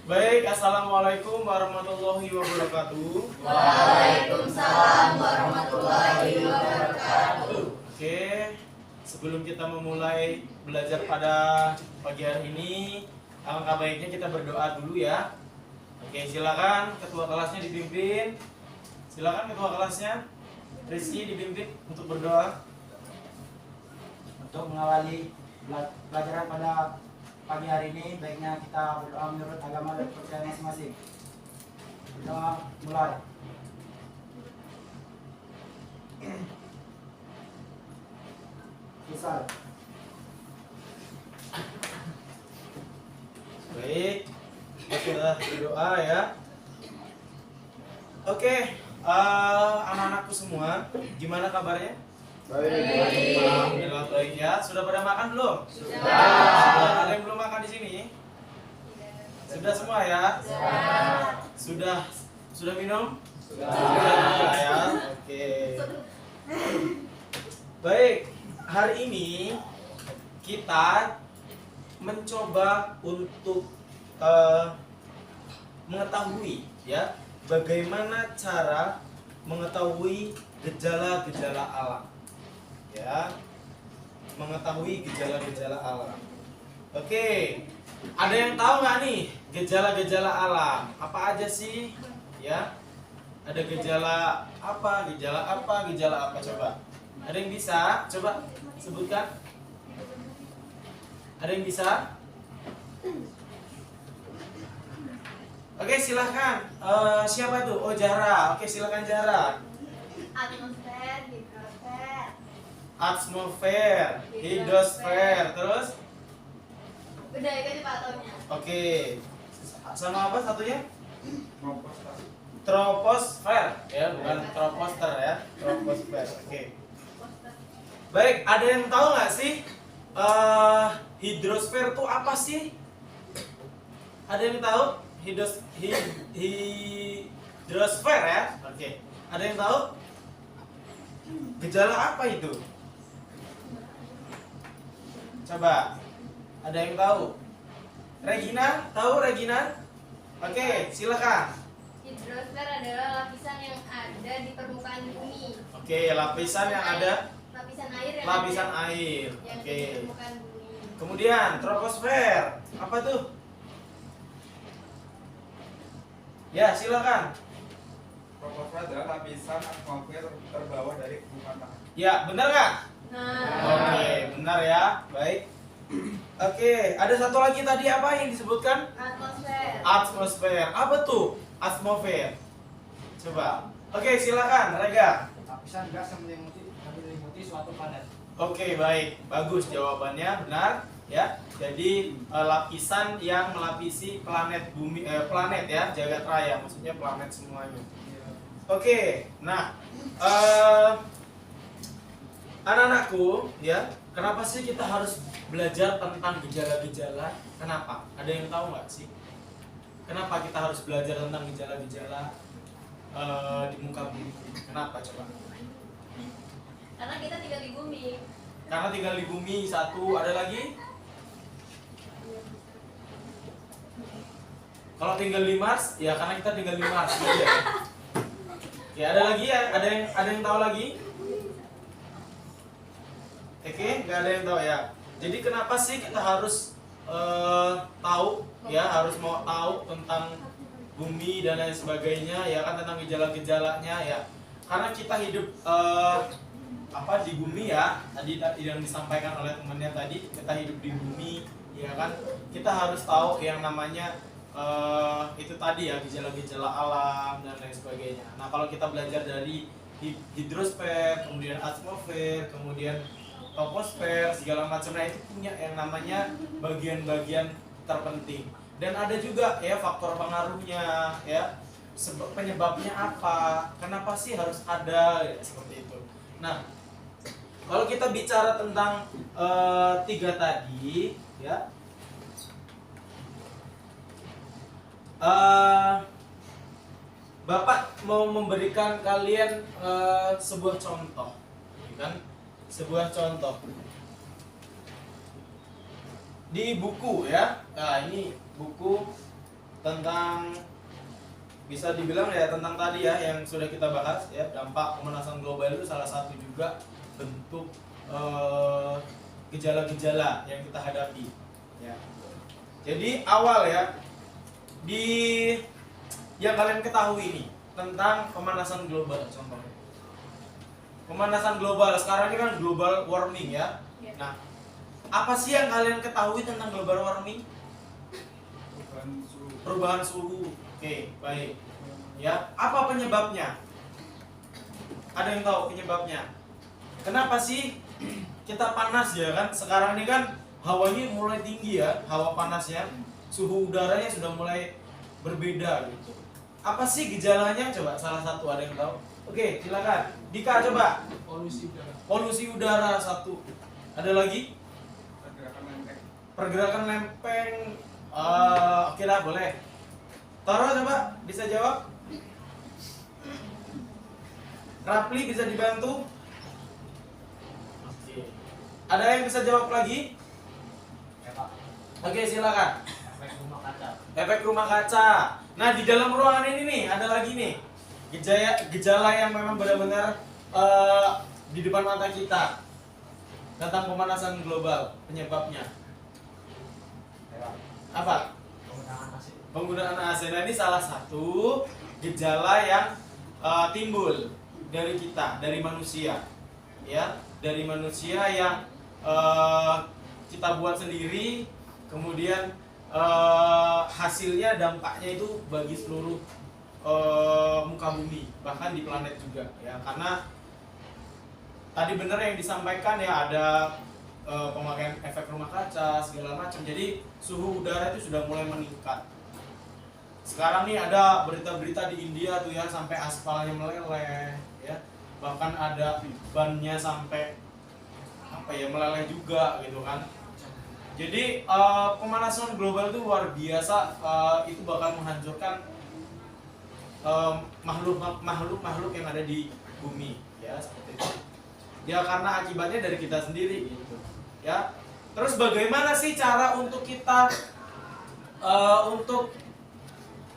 Baik, assalamualaikum warahmatullahi wabarakatuh. Waalaikumsalam warahmatullahi wabarakatuh. Oke, sebelum kita memulai belajar pada pagi hari ini, alangkah baiknya kita berdoa dulu ya. Oke, silakan ketua kelasnya dipimpin. Silakan ketua kelasnya, Rizky dipimpin untuk berdoa. Untuk mengawali pelajaran pada pagi hari ini, baiknya kita berdoa menurut agama dan kepercayaan masing-masing. Berdoa mulai. Misal. Baik, kita sudah berdoa ya. Oke, anak-anakku semua, gimana kabarnya? Alhamdulillah baik ya. Sudah pada makan belum? Sudah. Ada yang belum makan di sini? Sudah semua ya? Sudah minum? Sudah ya. Oke. Baik, hari ini kita mencoba untuk mengetahui ya bagaimana cara mengetahui gejala-gejala alam. Ya, mengetahui gejala-gejala alam. Oke, ada yang tahu nggak nih gejala-gejala alam? Apa aja sih? Ya, ada gejala apa? Gejala apa? Gejala apa? Coba. Ada yang bisa? Coba sebutkan. Ada yang bisa? Oke, silahkan. Siapa tuh? Oh, Zahra. Oke, silahkan Zahra. Atmosfer, hidrosfer. Atmosfer, hidrosfer, terus? Udah itu aja Pak taunya. Oke. Sama apa satunya? Troposfer, ya, bukan troposter ya. Troposfer. Oke. Baik, ada yang tahu nggak sih hidrosfer itu apa sih? Ada yang tahu? Hidrosfer ya. Oke. Ada yang tahu? Gejala apa itu? Coba. Ada yang tahu? Regina, tahu Regina? Oke, silakan. Hidrosfer adalah lapisan yang ada di permukaan bumi. Oke, lapisan yang ada Lapisan air yang lapisan ada, air. yang Oke. di permukaan bumi. Kemudian troposfer. Apa tuh? Ya, silakan. Troposfer adalah lapisan atmosfer terbawah dari permukaan tanah. Ya, benar nggak? Nah, Oke, benar ya. Baik. Oke, ada satu lagi tadi apa yang disebutkan? atmosfer. Atmosfer. Apa tuh? Atmosfer. Coba. Oke, silakan, Rega. Lapisan gas yang menyelimuti suatu planet. Oke, baik. Bagus jawabannya, benar ya. Jadi lapisan yang melapisi planet bumi planet ya, jagat raya, maksudnya planet semuanya. Oke. Nah, anak-anakku ya, kenapa sih kita harus belajar tentang gejala-gejala? Kenapa? Ada yang tahu nggak sih? Kenapa kita harus belajar tentang gejala-gejala di muka bumi? Kenapa coba? Karena kita tinggal di bumi. Karena tinggal di bumi, satu. Ada lagi? Kalau tinggal di Mars, ya karena kita tinggal di Mars gitu ya. Ya, ada lagi ya? Ada yang tahu lagi? Oke, nggak ada yang tahu ya. Jadi kenapa sih kita harus tahu ya, harus mau tahu tentang bumi dan lain sebagainya ya kan, tentang gejala-gejalanya ya. Karena kita hidup di bumi ya, tadi yang disampaikan oleh temannya tadi, kita hidup di bumi ya kan. Kita harus tahu yang namanya itu tadi ya, gejala-gejala alam dan lain sebagainya. Nah, kalau kita belajar dari hidrosfer, kemudian atmosfer, kemudian troposfer, segala macamnya, itu punya yang namanya bagian-bagian terpenting. Dan ada juga ya faktor pengaruhnya ya, penyebabnya apa, kenapa sih harus ada ya, seperti itu. Nah, kalau kita bicara tentang tiga tadi ya, Bapak mau memberikan kalian sebuah contoh, kan? Sebuah contoh di buku ya. Nah, ini buku tentang bisa dibilang ya tentang tadi ya yang sudah kita bahas ya, dampak pemanasan global itu salah satu juga bentuk gejala-gejala yang kita hadapi ya. Jadi awal ya di yang kalian ketahui ini tentang pemanasan global, contohnya pemanasan global sekarang ini kan global warming ya. Nah, apa sih yang kalian ketahui tentang global warming? Perubahan suhu. Oke, baik. Ya, apa penyebabnya? Ada yang tahu penyebabnya? Kenapa sih kita panas ya kan? Sekarang ini kan hawanya mulai tinggi ya, hawa panasnya, suhu udaranya sudah mulai berbeda gitu. Apa sih gejalanya? Coba salah satu ada yang tahu? Oke, silakan. Dika coba. Polusi udara. Polusi udara satu. Ada lagi? Pergerakan lempeng. Pergerakan lempeng. Oke lah, boleh. Toro coba bisa jawab. Rapli bisa dibantu. Oke. Ada yang bisa jawab lagi? Ya Pak, Oke, silakan. efek rumah kaca. Efek rumah kaca. Nah, di dalam ruangan ini nih ada lagi nih gejala yang memang benar-benar di depan mata kita tentang pemanasan global. Penyebabnya Ya Pak, apa? penggunaan AC. Penggunaan AC. Nah, ini salah satu gejala yang timbul dari kita, dari manusia, ya, dari manusia yang kita buat sendiri, kemudian hasilnya dampaknya itu bagi seluruh muka bumi, bahkan di planet juga, ya, karena tadi benar yang disampaikan ya ada pemakaian efek rumah kaca segala macam, jadi suhu udara itu sudah mulai meningkat. Sekarang nih ada berita-berita di India tuh ya, sampai aspalnya meleleh ya, bahkan ada bannya sampai apa ya meleleh juga gitu kan. Jadi pemanasan global itu luar biasa, itu bakal menghancurkan makhluk yang ada di bumi ya, seperti itu. Ya karena akibatnya dari kita sendiri gitu ya. Terus bagaimana sih cara untuk kita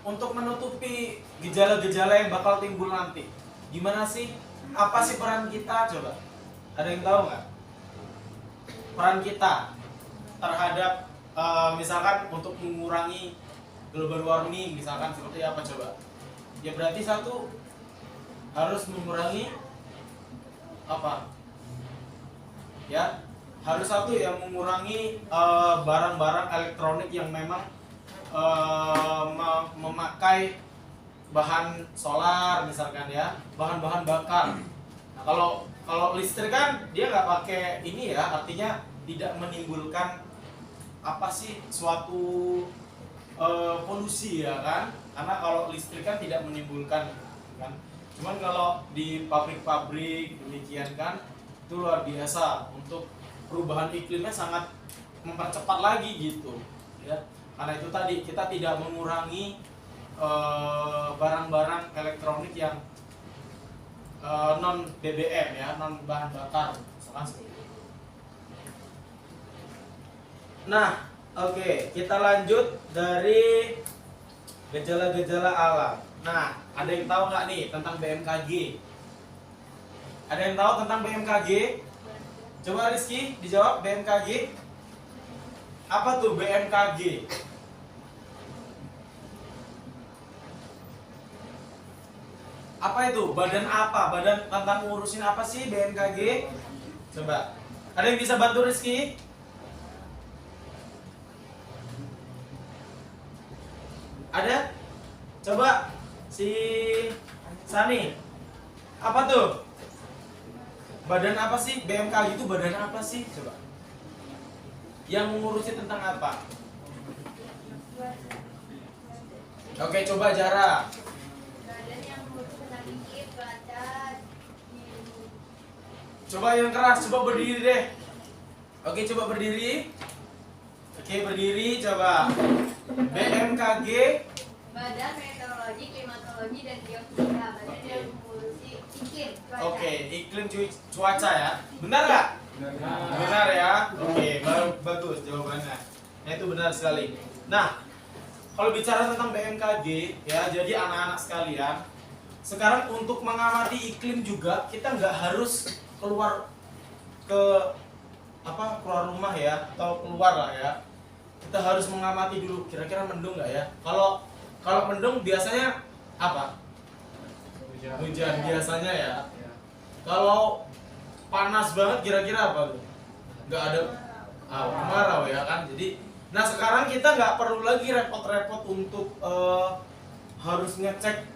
untuk menutupi gejala-gejala yang bakal timbul nanti? Gimana sih? Apa sih peran kita? Coba ada yang tahu nggak? Peran kita terhadap misalkan untuk mengurangi global warming, misalkan seperti apa coba? Ya berarti satu harus mengurangi apa? Ya harus satu yang mengurangi barang-barang elektronik yang memang memakai bahan solar misalkan ya, bahan-bahan bakar. Nah, kalau listrik kan dia nggak pakai ini ya, artinya tidak menimbulkan apa sih suatu polusi ya kan, karena kalau listrik kan tidak menimbulkan kan. Cuman kalau di pabrik-pabrik demikian kan itu luar biasa, untuk perubahan iklimnya sangat mempercepat lagi gitu ya. Karena itu tadi kita tidak mengurangi barang-barang elektronik yang non BBM ya, non bahan bakar misalkan seperti itu. Nah, oke, kita lanjut dari gejala-gejala alam. Nah, ada yang tahu nggak nih tentang BMKG? Ada yang tahu tentang BMKG? Coba Rizky dijawab BMKG. Apa tuh BMKG? Apa itu? Badan apa? Badan tentang ngurusin apa sih BMKG? Coba. Ada yang bisa bantu Rizky? Ada? Coba si Sani. Apa tuh? Badan apa sih? BMKG itu badan apa sih? Coba. Yang mengurusi tentang apa? Oke, coba Jara. Badan yang mengurus tentang iklim, cuaca, Coba yang keras, coba berdiri deh. Oke, coba berdiri. Oke, berdiri coba. BMKG. Badan Meteorologi, Klimatologi, dan Geofisika. Badan yang mengurusi iklim, cuaca. Oke, iklim cuaca ya. Benar nggak? Benar ya. Oke, bagus jawabannya. Nah, itu benar sekali. Nah, kalau bicara tentang BMKG ya, jadi anak-anak sekalian, sekarang untuk mengamati iklim juga kita nggak harus keluar ke keluar rumah ya, atau keluar lah ya. Kita harus mengamati dulu kira-kira mendung nggak ya. Kalau mendung biasanya apa? Hujan biasanya ya. Kalau panas banget kira-kira apa tuh? Nggak ada kemarau ya kan. Jadi nah sekarang kita nggak perlu lagi repot-repot untuk harus ngecek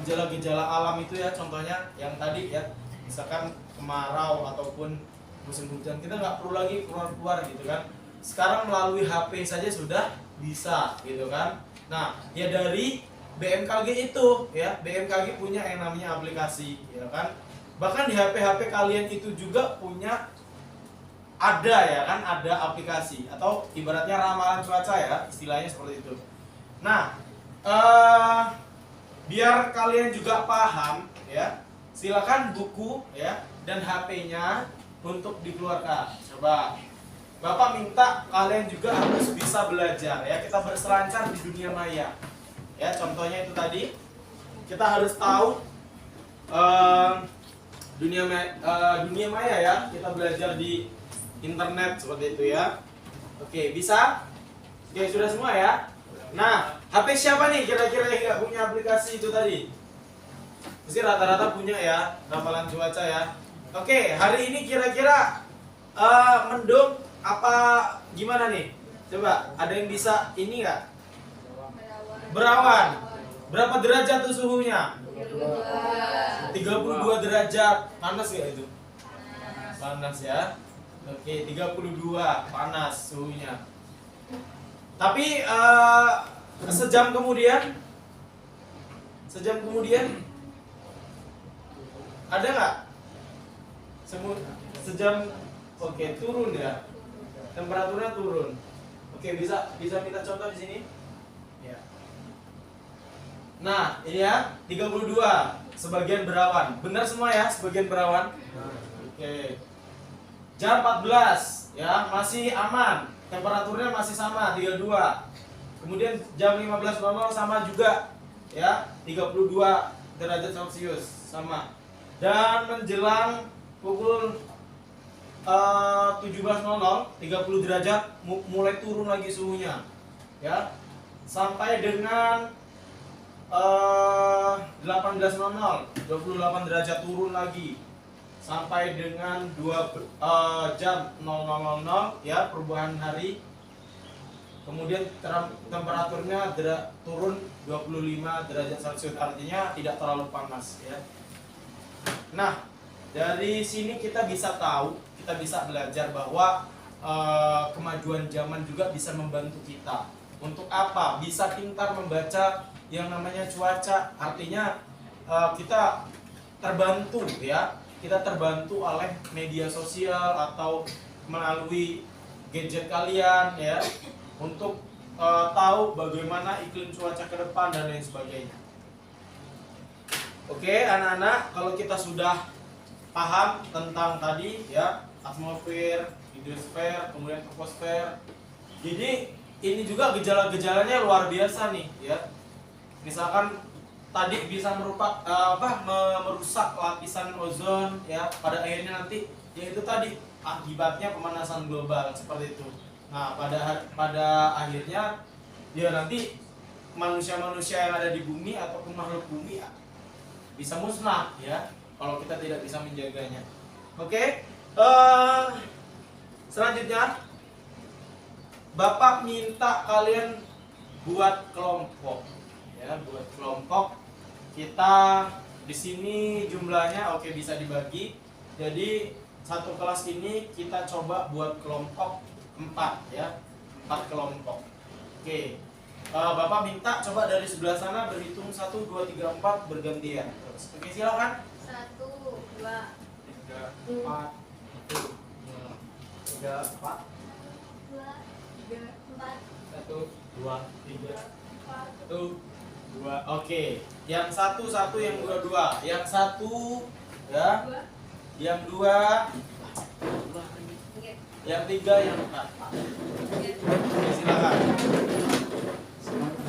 gejala-gejala alam itu ya, contohnya yang tadi ya, misalkan kemarau ataupun musim hujan, kita nggak perlu lagi keluar-keluar gitu kan. Sekarang melalui HP saja sudah bisa gitu kan. Nah ya dari BMKG itu ya, BMKG punya yang namanya aplikasi ya kan. Bahkan di HP-HP kalian itu juga punya ada ya kan, ada aplikasi atau ibaratnya ramalan cuaca ya, istilahnya seperti itu. Nah biar kalian juga paham ya, silakan buku ya dan HP-nya untuk dikeluarkan. Coba Bapak minta kalian juga harus bisa belajar ya, kita berselancar di dunia maya ya. Contohnya itu tadi kita harus tahu dunia maya ya, kita belajar di internet seperti itu ya. Oke, bisa? Oke, sudah semua ya. Nah, HP siapa nih kira-kira yang nggak punya aplikasi itu tadi? Mesti rata-rata punya ya, ramalan cuaca ya. Oke, hari ini kira-kira mendung apa gimana nih? Coba, ada yang bisa ini nggak? Berawan. Berapa derajat tuh suhunya? 32 derajat. Panas nggak itu? Panas ya. Oke, 32 panas suhunya. Tapi sejam kemudian ada nggak? Sejam, oke, turun ya. Temperaturnya turun. Oke, bisa minta contoh di sini? Ya. Nah, ini ya, 32. Sebagian berawan. Benar semua ya, sebagian berawan? Oke. Jam 14 ya, masih aman. Temperaturnya masih sama 32. Kemudian jam 15.00 sama juga ya, 32 derajat Celcius sama. Dan menjelang pukul 17.00 30 derajat mulai turun lagi suhunya ya, sampai dengan 18.00 28 derajat turun lagi sampai dengan jam 00.00 ya, perubahan hari. Kemudian temperaturnya turun 25 derajat Celcius, artinya tidak terlalu panas ya. Nah, dari sini kita bisa tahu, kita bisa belajar bahwa kemajuan zaman juga bisa membantu kita. Untuk apa? Bisa pintar membaca yang namanya cuaca. Artinya kita terbantu ya. Kita terbantu oleh media sosial atau melalui gadget kalian ya, untuk tahu bagaimana iklim cuaca ke depan dan lain sebagainya. Oke, anak-anak, kalau kita sudah paham tentang tadi ya, atmosfer, hidrosfer, kemudian troposfer. Jadi ini juga gejala-gejalanya luar biasa nih ya. Misalkan tadi bisa merusak lapisan ozon ya, pada akhirnya nanti yaitu tadi akibatnya pemanasan global seperti itu. Nah, pada akhirnya ya nanti manusia-manusia yang ada di bumi ataupun makhluk bumi ya, bisa musnah ya kalau kita tidak bisa menjaganya. Oke, selanjutnya Bapak minta kalian buat kelompok ya, buat kelompok. Kita di sini jumlahnya oke, bisa dibagi. Jadi satu kelas ini kita coba buat kelompok 4 ya, 4 kelompok. Oke, Bapak minta coba dari sebelah sana berhitung 1, 2, 3, 4 bergantian. Terus, oke, silakan. 1, 2, 3, 4, 3, 4, 2, 3, 4, 1, 2, 3, 4, 1, 2. Oke, yang satu, yang dua. Yang satu ya, 2, yang dua, 3, yang tiga, yang empat. Oke, silakan. sebentar.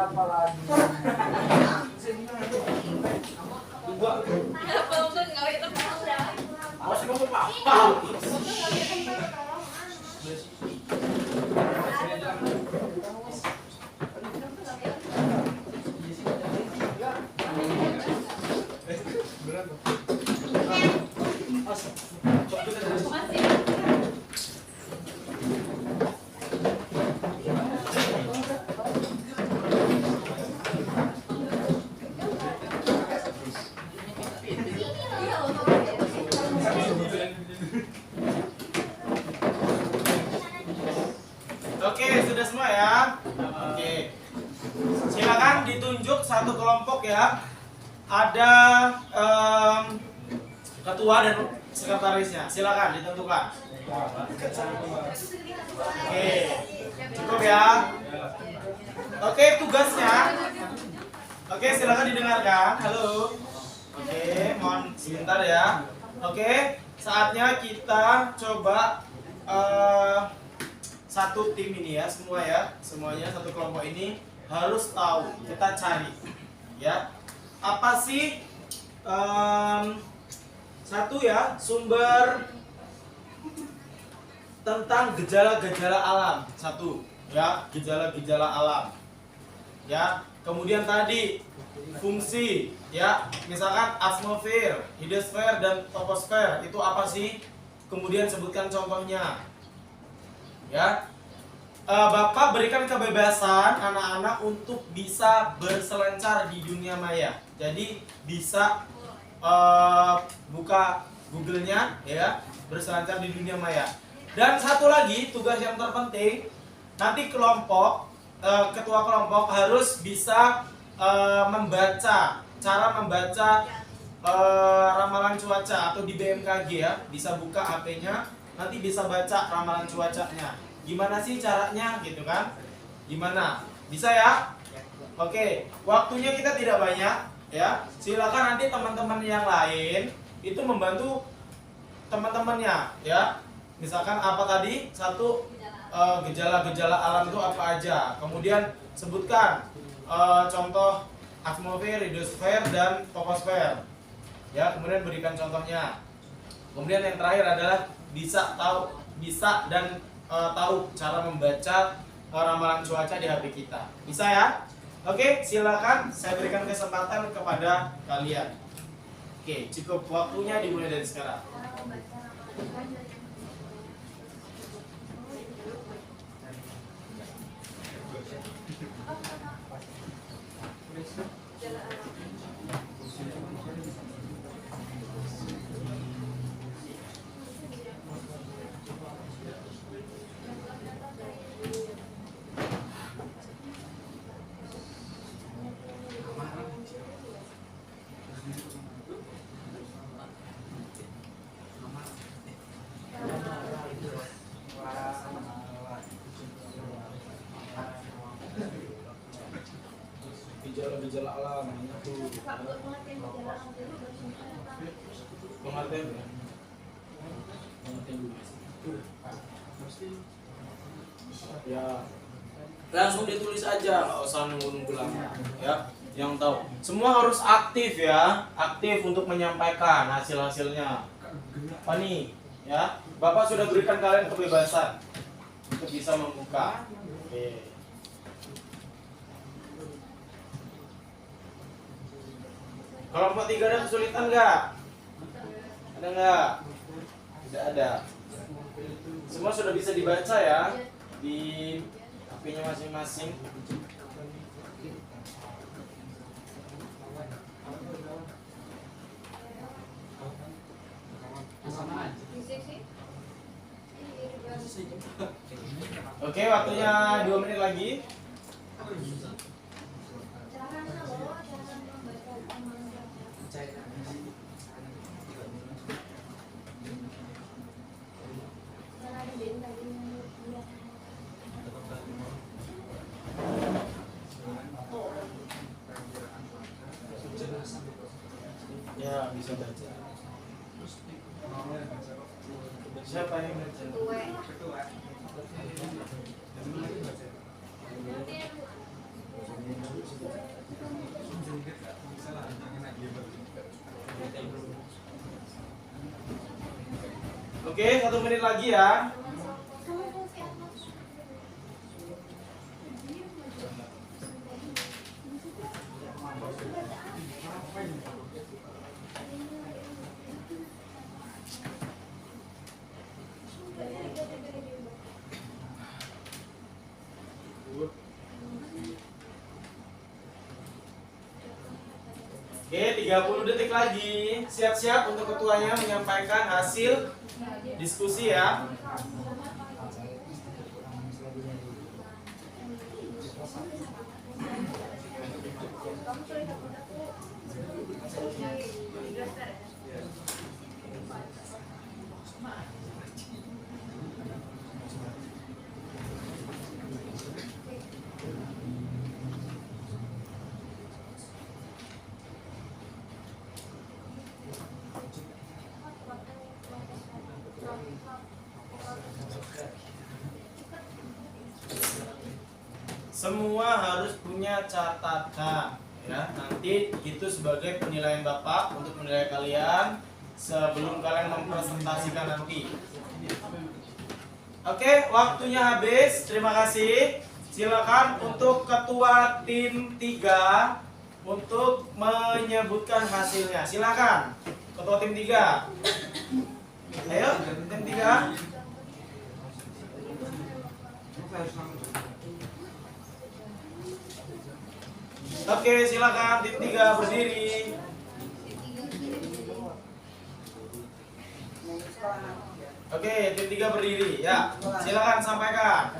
apa lagi? Penonton nggak itu Masih ngomong apa? Oke, sudah semua ya. Oke, silakan ditunjuk satu kelompok ya. Ada ketua dan sekretarisnya. Silakan ditentukan. Oke, cukup ya. Oke, tugasnya. Oke, silakan didengarkan. Halo. Oke, mohon sebentar ya. Oke, saatnya kita coba satu tim ini ya, semua ya, semuanya satu kelompok ini harus tahu, kita cari ya, apa sih satu ya, sumber tentang gejala-gejala alam, satu ya, gejala-gejala alam ya. Kemudian tadi fungsi ya, misalkan atmosfer, hidrosfer dan troposfer itu apa sih, kemudian sebutkan contohnya ya. Bapak berikan kebebasan anak-anak untuk bisa berselancar di dunia maya. Jadi bisa buka Google-nya ya, berselancar di dunia maya. Dan satu lagi tugas yang terpenting, nanti kelompok ketua kelompok harus bisa membaca, cara membaca ramalan cuaca atau di BMKG ya, bisa buka HP-nya, nanti bisa baca ramalan cuacanya. Gimana sih caranya gitu kan? Gimana? Bisa ya? Oke, waktunya kita tidak banyak ya. Silakan nanti teman-teman yang lain itu membantu teman-temannya ya. Misalkan apa tadi? Satu, gejala-gejala alam itu apa aja. Kemudian sebutkan contoh atmosfer, hidrosfer dan troposfer. Ya, kemudian berikan contohnya. Kemudian yang terakhir adalah bisa dan tahu cara membaca ramalan cuaca di HP kita. Bisa ya? Oke, silakan saya berikan kesempatan kepada kalian. Oke, cukup waktunya dimulai dari sekarang. Gejala-gejala alam itu pengertian ya. Pengertian dulu. Ya, langsung ditulis aja, nggak usah nunggu-nunggu lama ya. Yang tahu, semua harus aktif ya, aktif untuk menyampaikan hasil-hasilnya. Apa nih ya? Bapak sudah berikan kalian kebebasan untuk bisa membuka. Oke. Kelompok 3 ada kesulitan nggak? Ada nggak? Tidak ada. Semua sudah bisa dibaca ya di HP-nya masing-masing. Oke, waktunya 2 menit lagi. Ya, bisa baca. Siapa yang baca? Ketua. Oke, 1 menit lagi ya. Oke, 30 detik lagi. Siap-siap untuk ketuanya menyampaikan hasil diskusi ya. Semua harus punya catatan ya. Nanti itu sebagai penilaian Bapak untuk menilai kalian sebelum kalian mempresentasikan nanti. Oke, waktunya habis. Terima kasih. Silakan untuk ketua tim 3 untuk menyebutkan hasilnya. Silakan. Ketua tim 3. Ayo, tim 3. Oke, silakan tim 3 berdiri. Oke, tim 3 berdiri. Ya, silakan sampaikan.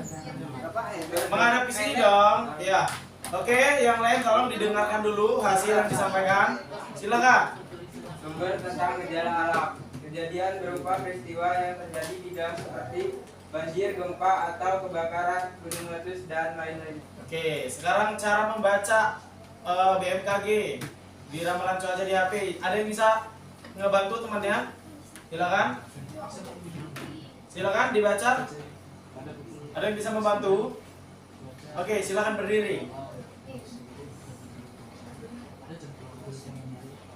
Menghadap ke sini dong. Ya. Oke, yang lain tolong didengarkan dulu hasil yang disampaikan. Silakan. Sumber tentang gejala alam. Kejadian berupa peristiwa yang terjadi di dalam seperti banjir, gempa, atau kebakaran, gunung meletus, dan lain-lain. Oke, sekarang cara membaca BMKG di ramalan cuaca di HP. Ada yang bisa ngebantu temannya? Silakan. Silakan dibaca. Ada yang bisa membantu? Oke, silakan berdiri.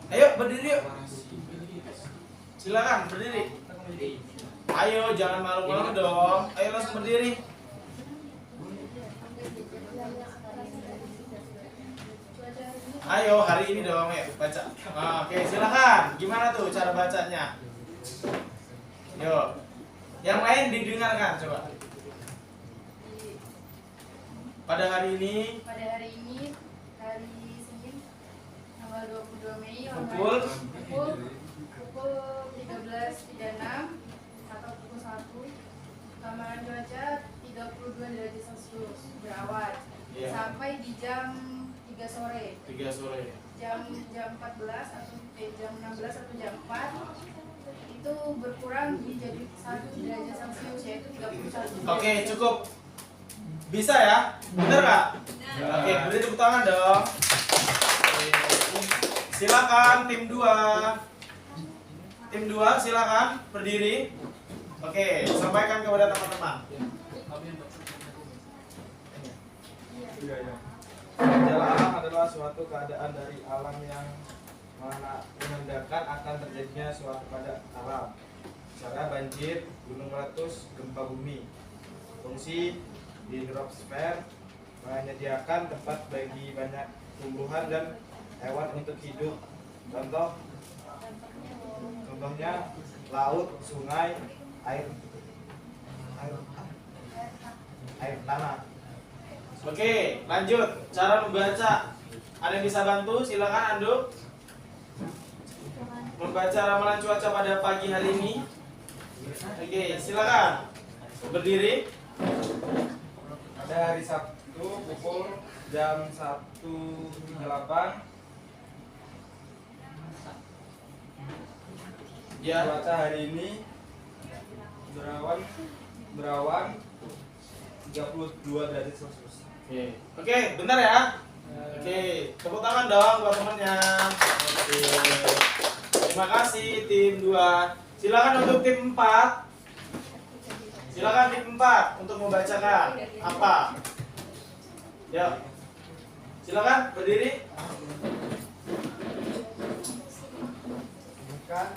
Ayo berdiri yuk. Silakan berdiri. Ayo jangan malu-malu dong. Ayo langsung berdiri. Ayo hari ini dong ya baca. Oke, silakan. Gimana tuh cara bacanya? Yuk. Yang lain didengarkan coba. Pada hari ini hari Senin tanggal 22 Mei pukul pukul 13.36 atau pukul 1 ramalan cuaca 32 derajat Celcius berawan Iya. sampai di jam 3 sore. 3 sore. Jam 14 atau jam 16 atau jam 4 itu berkurang menjadi 1 derajat Celcius yaitu 31. Oke, cukup. Bisa ya? Bener nggak? Oke, beri tepuk tangan dong. Silakan tim 2. Tim 2 silakan berdiri. Oke, sampaikan kepada teman-teman. Gejala alam adalah suatu keadaan dari alam yang menandakan akan terjadinya suatu pada alam. Misalnya banjir, gunung meletus, gempa bumi. Fungsi hidrosfer menyediakan tempat bagi banyak tumbuhan dan hewan untuk hidup. Contohnya laut, sungai, air tanah. Oke, lanjut. Cara membaca. Ada yang bisa bantu? Silakan Anduk. Membaca ramalan cuaca pada pagi hari ini. Oke, silakan. Berdiri. Pada hari Sabtu pukul jam 1.38 Ya. cuaca hari ini berawan 32 derajat Celcius. Oke, benar ya? Oke, tepuk tangan dong buat temennya. Oke. Terima kasih tim 2. Silakan untuk tim 4. Silakan tim 4 untuk membacakan apa? Ya. Silakan berdiri. Kan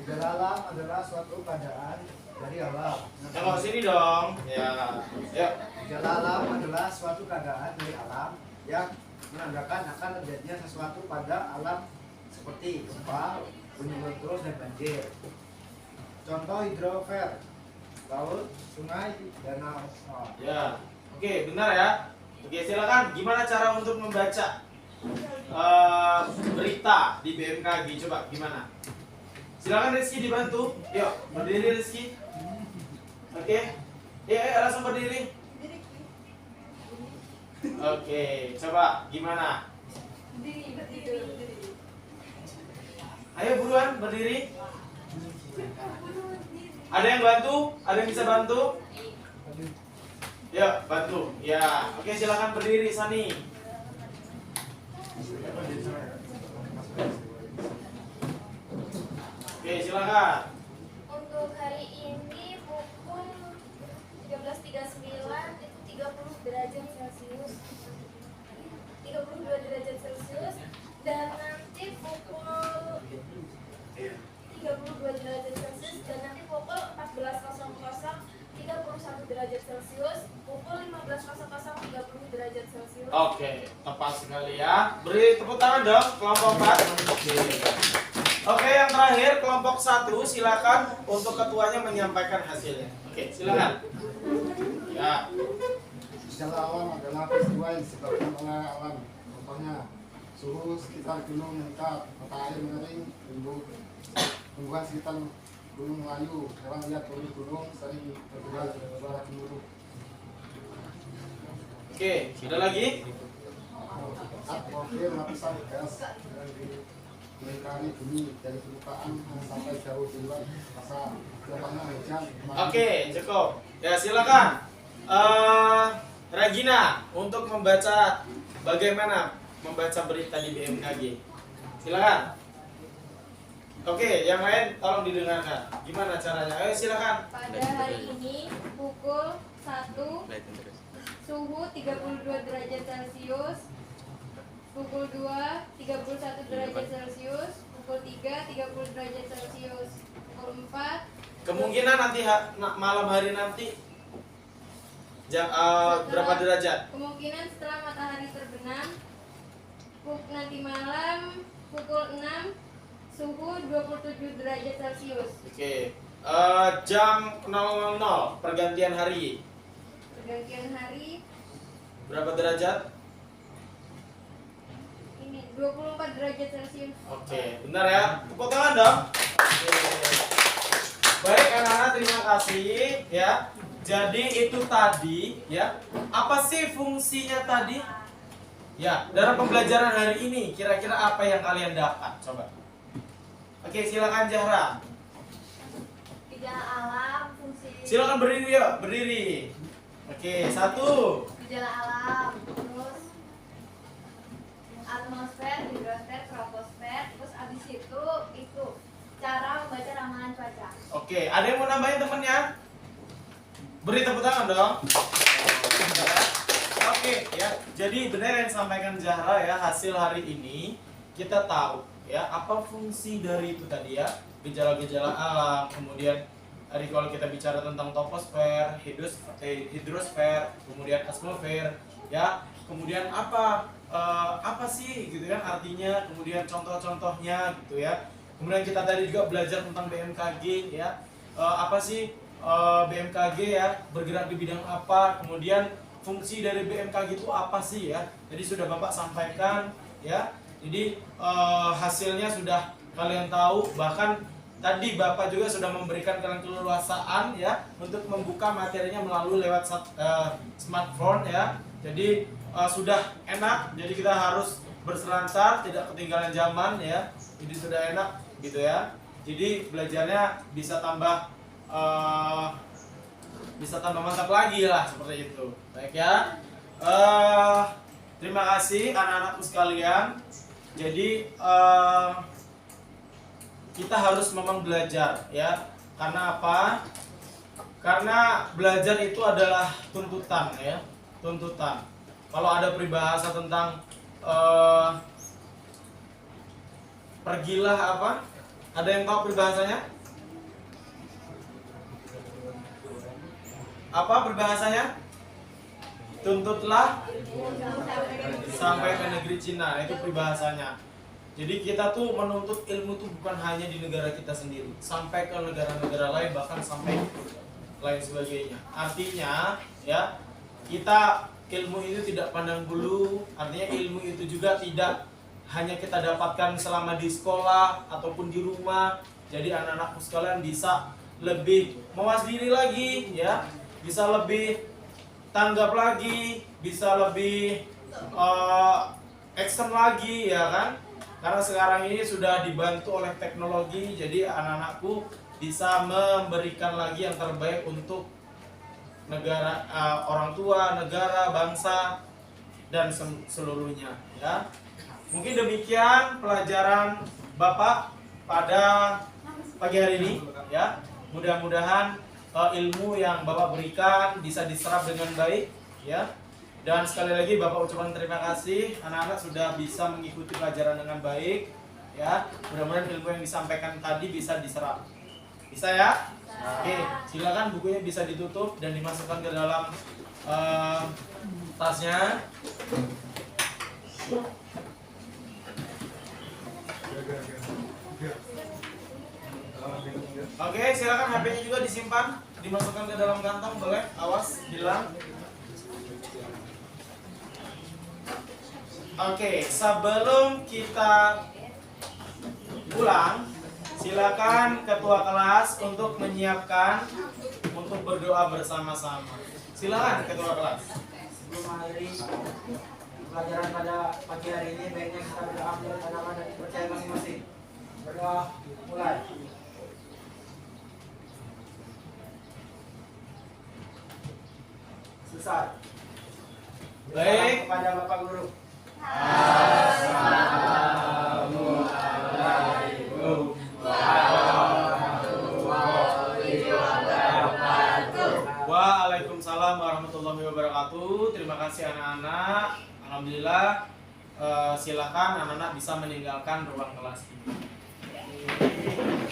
Gejala alam adalah suatu keadaan dari alam. Tengok sini dong. Ya. Ya. Gejala alam adalah suatu keadaan dari alam yang menandakan akan terjadinya sesuatu pada alam seperti gempa, bunyi terus dan banjir. Contoh hidrofer, laut, sungai, danau. Ya. Oke, benar ya. Oke, silakan. Gimana cara untuk membaca berita di BMKG? Coba gimana? Silakan Rizky dibantu. Yuk, berdiri Rizky. Oke. Ya, langsung berdiri. Oke, coba gimana? Ayo buruan berdiri. Ada yang bantu? Ada yang bisa bantu? Ya, bantu. Ya, oke silakan berdiri Sani. Oke, silakan. Untuk hari ini pukul 13.39 itu 30 derajat Celcius, 32 derajat Celcius, dan nanti pukul 32 derajat Celcius, dan nanti pukul 14.00 31 derajat Celcius, pukul 15.00 30 derajat Celcius. Oke, tepat sekali ya. Beri tepuk tangan dong kelompok 4. Oke, yang terakhir kelompok 1 silakan untuk ketuanya menyampaikan hasilnya. Oke, silakan. Ya. Gejala alam adalah peristiwa yang disebabkan oleh alam. Contohnya suhu sekitar gunung meningkat, mata air mengering, tumbuhan sekitar Gunung Melayu, hewan liar turun gunung sering bersuara gemuruh. Oke, ada lagi? Atmosfer lapisan gas yang melingkari bumi dari permukaan sampai jauh di luar masa contohnya hujan. Oke, cukup. Ya, silakan. Regina untuk membaca bagaimana membaca berita di BMKG. Silakan. Oke, yang lain tolong didengarkan. Gimana caranya? Ayo silakan. Pada hari ini pukul 1 suhu 32 derajat Celcius, pukul 2 31 derajat Celcius, pukul 3 30 derajat Celcius, pukul 4 Kemungkinan nanti malam hari nanti berapa derajat? kemungkinan setelah matahari terbenam, nanti malam pukul 6 suhu 27 derajat Celcius. Oke. Jam 00 pergantian hari. Pergantian hari Berapa derajat? ini 24 derajat Celcius. Oke, benar ya. Tepuk tangan dong. Oke. Baik anak-anak, terima kasih ya. Jadi itu tadi ya. Apa sih fungsinya tadi? Ya, dalam pembelajaran hari ini kira-kira apa yang kalian dapat? Coba. Oke, silakan Zahra. Gejala alam fungsi Silakan berdiri ya, berdiri. Oke, 1. gejala alam, terus atmosfer, hidrosfer, troposfer, terus abis itu cara membaca ramalan cuaca. Oke, ada yang mau nambahin temennya? Beri tepuk tangan dong. Oke, ya. Jadi benar yang disampaikan Zahra ya, hasil hari ini kita tahu ya apa fungsi dari itu tadi ya, gejala-gejala alam, kemudian tadi kalau kita bicara tentang toposfer, hidrosfer, kemudian atmosfer ya, kemudian apa sih gitu kan artinya, kemudian contoh-contohnya gitu ya. Kemudian kita tadi juga belajar tentang BMKG ya, apa sih BMKG ya, bergerak di bidang apa, kemudian fungsi dari BMKG itu apa sih ya. Jadi sudah Bapak sampaikan ya. Jadi hasilnya sudah kalian tahu, bahkan tadi Bapak juga sudah memberikan kalian keleluasaan ya untuk membuka materinya melalui lewat smartphone ya. Jadi sudah enak, jadi kita harus berselancar, tidak ketinggalan zaman ya. Jadi sudah enak gitu ya. Jadi belajarnya bisa tambah mantap lagi lah seperti itu. Baik ya. Terima kasih anak-anakku sekalian. Jadi kita harus memang belajar ya. Karena apa? Karena belajar itu adalah tuntutan ya, tuntutan. Kalau ada peribahasa tentang pergilah apa? Ada yang tahu peribahasanya? Apa peribahasanya? Tuntutlah sampai ke negeri Cina. Itu peribahasanya. Jadi kita tuh menuntut ilmu tuh bukan hanya di negara kita sendiri, sampai ke negara-negara lain, bahkan sampai lain sebagainya. Artinya ya, kita ilmu itu tidak pandang bulu. Artinya ilmu itu juga tidak hanya kita dapatkan selama di sekolah ataupun di rumah. Jadi anak-anakku sekalian bisa lebih mawas diri lagi ya, bisa lebih tanggap lagi, bisa lebih action lagi ya kan. Karena sekarang ini sudah dibantu oleh teknologi, jadi anak-anakku bisa memberikan lagi yang terbaik untuk negara, orang tua, negara, bangsa, dan seluruhnya. Ya, mungkin demikian pelajaran Bapak pada pagi hari ini. Ya, mudah-mudahan ilmu yang Bapak berikan bisa diserap dengan baik. Ya. Dan sekali lagi Bapak ucapkan terima kasih, anak-anak sudah bisa mengikuti pelajaran dengan baik ya. Mudah-mudahan ilmu yang disampaikan tadi bisa diserap. Bisa ya? Oke, silakan bukunya bisa ditutup dan dimasukkan ke dalam tasnya. Oke, silakan HP-nya juga disimpan, dimasukkan ke dalam kantong, boleh? Awas, hilang. Oke, sebelum kita pulang, silakan ketua kelas untuk menyiapkan untuk berdoa bersama-sama. Silakan ketua kelas. Sebelum mengakhiri pelajaran pada pagi hari ini, baiknya kita berdoa menurut agama dan kepercayaan masing-masing. Berdoa mulai. Selesai. Baik. Kepada Bapak Guru. Waalaikumsalam warahmatullahi wabarakatuh. Terima kasih anak-anak. Alhamdulillah. Silakan anak-anak bisa meninggalkan ruang kelas ini.